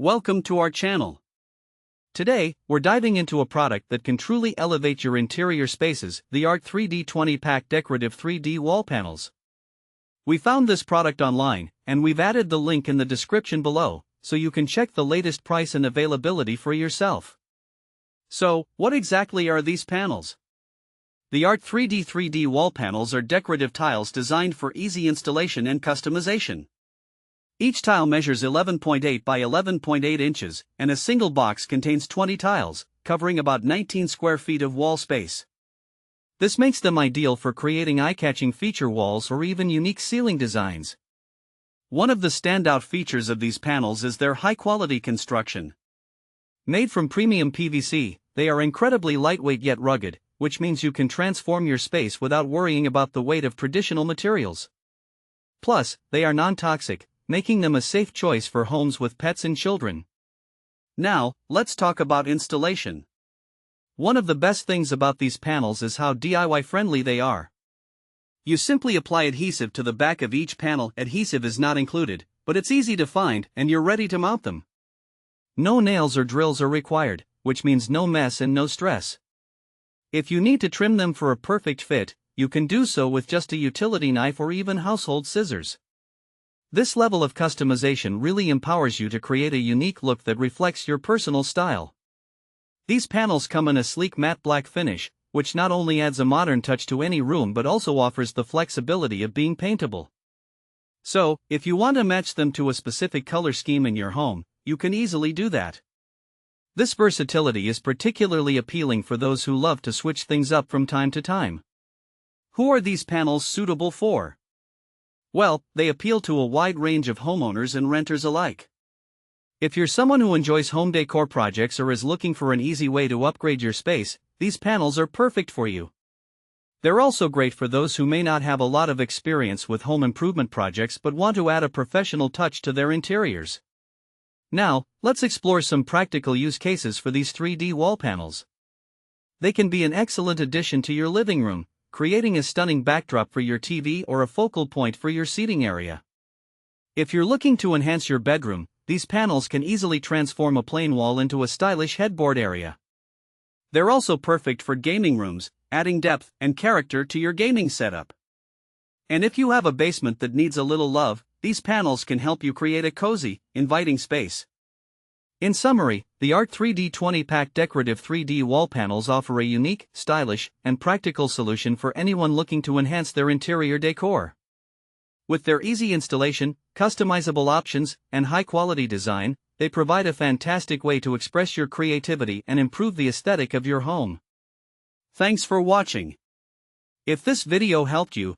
Welcome to our channel. Today, we're diving into a product that can truly elevate your interior spaces, the Art3d 20 Pack Decorative 3D Wall Panels. We found this product online, and we've added the link in the description below, so you can check the latest price and availability for yourself. So, what exactly are these panels? The Art3d 3D Wall Panels are decorative tiles designed for easy installation and customization. Each tile measures 11.8 by 11.8 inches, and a single box contains 20 tiles, covering about 19 square feet of wall space. This makes them ideal for creating eye-catching feature walls or even unique ceiling designs. One of the standout features of these panels is their high-quality construction. Made from premium PVC, they are incredibly lightweight yet rugged, which means you can transform your space without worrying about the weight of traditional materials. Plus, they are non-toxic, making them a safe choice for homes with pets and children. Now, let's talk about installation. One of the best things about these panels is how DIY-friendly they are. You simply apply adhesive to the back of each panel. Adhesive is not included, but it's easy to find and you're ready to mount them. No nails or drills are required, which means no mess and no stress. If you need to trim them for a perfect fit, you can do so with just a utility knife or even household scissors. This level of customization really empowers you to create a unique look that reflects your personal style. These panels come in a sleek matte black finish, which not only adds a modern touch to any room but also offers the flexibility of being paintable. So, if you want to match them to a specific color scheme in your home, you can easily do that. This versatility is particularly appealing for those who love to switch things up from time to time. Who are these panels suitable for? Well, they appeal to a wide range of homeowners and renters alike. If you're someone who enjoys home decor projects or is looking for an easy way to upgrade your space, these panels are perfect for you. They're also great for those who may not have a lot of experience with home improvement projects but want to add a professional touch to their interiors. Now, let's explore some practical use cases for these 3D wall panels. They can be an excellent addition to your living room, creating a stunning backdrop for your TV or a focal point for your seating area. If you're looking to enhance your bedroom, these panels can easily transform a plain wall into a stylish headboard area. They're also perfect for gaming rooms, adding depth and character to your gaming setup. And if you have a basement that needs a little love, these panels can help you create a cozy, inviting space. In summary, the Art3d 20 Pack Decorative 3D Wall Panels offer a unique, stylish, and practical solution for anyone looking to enhance their interior decor. With their easy installation, customizable options, and high-quality design, they provide a fantastic way to express your creativity and improve the aesthetic of your home. Thanks for watching. If this video helped you,